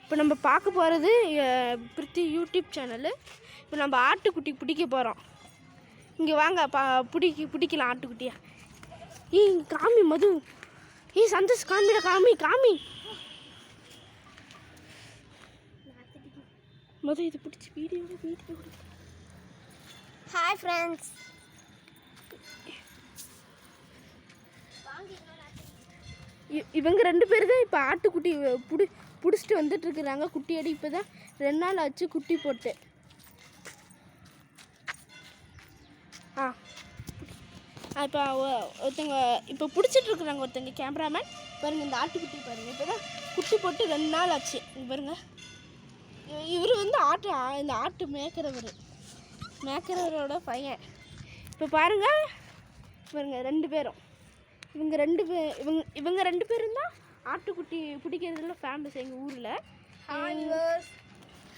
இப்போ நம்ம பார்க்க போகிறது பிரித்தி யூடியூப் சேனலு. இப்போ நம்ம ஆட்டுக்குட்டி பிடிக்க போகிறோம். இங்கே வாங்க பிடிக்கலாம் ஆட்டுக்குட்டியா. காமி மது, சந்தோஷ் காமிட காமி மது, இது பிடிச்சி வீடியோ. Hi friends. இவங்க 2 பேர் தான் இப்போ ஆட்டுக்குட்டி பிடிச்சிட்டு வந்துட்டுருக்குறாங்க. குட்டியாடி இப்போ தான் 2 நாள் ஆச்சு குட்டி போட்டு. இப்போ ஒருத்தங்க இப்போ பிடிச்சிட்ருக்குறாங்க. ஒருத்தங்க கேமராமேன் பாருங்கள், இந்த ஆட்டுக்குட்டி பாருங்கள். இப்போ தான் குட்டி போட்டு 2 நாள் ஆச்சு. பாருங்கள், இவர் வந்து இந்த ஆட்டு மேய்க்கிறவரோட பையன். இப்போ பாருங்கள் 2 பேரும் இவங்க 2 பேரும் தான் ஆட்டுக்குட்டி பிடிக்கிறதுல ஃபேமஸ் எங்கள் ஊரில்.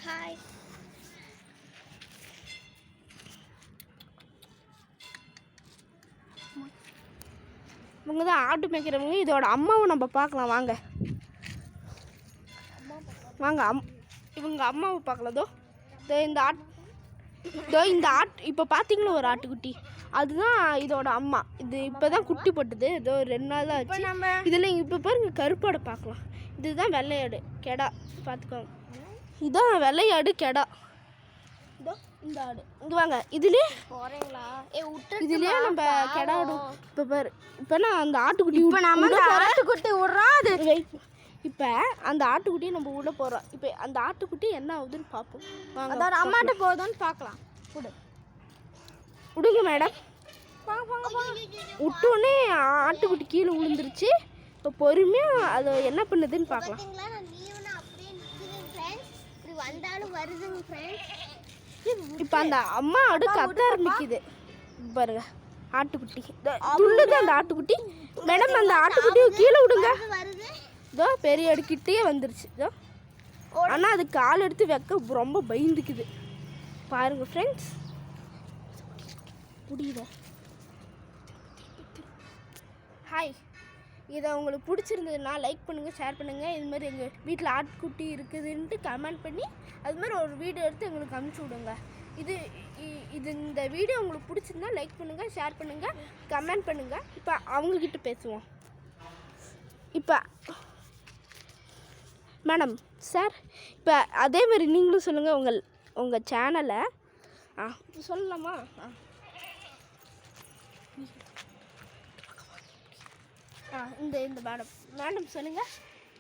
ஹாய். இவங்க தான் ஆட்டு மேய்க்கிறவங்க. இதோட அம்மாவை நம்ம பார்க்கலாம் வாங்க. இவங்க அம்மாவை பார்க்கலாம். இந்த இப்போ பார்த்தீங்களா ஒரு ஆட்டுக்குட்டி, அதுதான் இதோட அம்மா. இது இப்போ தான் குட்டி போட்டுது. 2 நாள் தான் ஆச்சு. இதில் இப்போ பாருங்கள், கருப்பாடை பார்க்கலாம். இதுதான் வெள்ளையாடு கெடா. பார்த்துக்கோங்க, இதுதான் வெள்ளையாடு கெடா. இந்த ஆடு இங்கே வாங்க. இதுலேயே நம்ம கெடாடும். இப்போ பாரு, இப்போ நான் அந்த ஆட்டுக்குட்டி விட்றான். அது இப்போ அந்த ஆட்டுக்குட்டியை நம்ம உள்ளே போகிறோம். இப்போ அந்த ஆட்டுக்குட்டி என்ன ஆகுதுன்னு பார்ப்போம் வாங்க. அதோட அம்மாட்ட போகுதுன்னு பார்க்கலாம். விடுங்க மேடம். விட்டோடனே ஆட்டுக்குட்டி கீழே விழுந்துருச்சு. இப்போ பொறுமையாக அதை என்ன பண்ணுதுன்னு பார்க்கலாம். இப்போ அந்த அம்மா ஆடு கத்த ஆரம்பிக்குது பாருங்க. ஆட்டுக்குட்டி துள்ளுது அந்த ஆட்டுக்குட்டி. மேடம், அந்த ஆட்டுக்குட்டியை கீழே விடுங்க. இதோ பெரிய அடுக்கிட்டே வந்துருச்சு. இதோ, ஆனால் அது கால் எடுத்து வைக்க ரொம்ப பயந்துக்குது பாருங்கள் ஃப்ரெண்ட்ஸ். முடியுதா? ஹாய். இதை உங்களுக்கு பிடிச்சிருந்ததுன்னா லைக் பண்ணுங்கள், ஷேர் பண்ணுங்கள். இதுமாதிரி எங்கள் வீட்டில் ஆட்டுக்குட்டி இருக்குதுன்ட்டு கமெண்ட் பண்ணி அதுமாதிரி ஒரு வீடியோ எடுத்து எங்களுக்கு அனுப்பிச்சி விடுங்க. இந்த வீடியோ உங்களுக்கு பிடிச்சிருந்தா லைக் பண்ணுங்கள், ஷேர் பண்ணுங்கள், கமெண்ட் பண்ணுங்கள். இப்போ அவங்கக்கிட்ட பேசுவோம். இப்போ மேடம் சார், இப்போ அதே மாதிரி நீங்களும் சொல்லுங்கள் உங்கள் சேனலை. சொல்லலாமா? இந்த மேடம் சொல்லுங்கள்.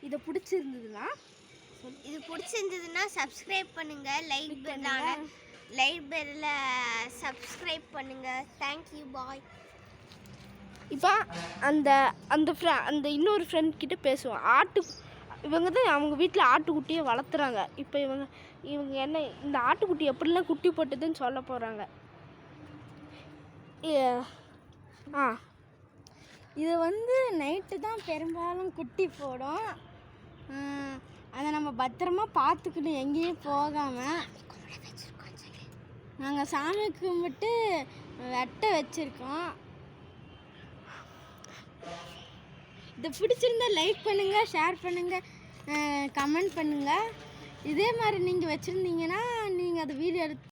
இது பிடிச்சிருந்ததுன்னா சப்ஸ்கிரைப் பண்ணுங்கள். லைக் பெல்ல சப்ஸ்கிரைப் பண்ணுங்கள். தேங்க்யூ, பாய். இப்போ அந்த இன்னொரு ஃப்ரெண்ட் கிட்ட பேசுவோம். இவங்க தான் அவங்க வீட்டில் ஆட்டுக்குட்டியை வளர்த்துறாங்க. இப்போ இவங்க என்ன இந்த ஆட்டுக்குட்டி எப்படிலாம் குட்டி போட்டதுன்னு சொல்ல போகிறாங்க. இது வந்து நைட்டு தான் பெரும்பாலும் குட்டி போடும். அதை நம்ம பத்திரமா பார்த்துக்கணும், எங்கேயும் போகாமல். நாங்கள் சாமி கும்பிட்டு வெட்ட வச்சுருக்கோம். இதை பிடிச்சிருந்தா லைக் பண்ணுங்கள், ஷேர் பண்ணுங்கள், கமெண்ட் பண்ணுங்கள். இதே மாதிரி நீங்கள் வச்சுருந்தீங்கன்னா நீங்கள் அதை வீடியோ எடுத்து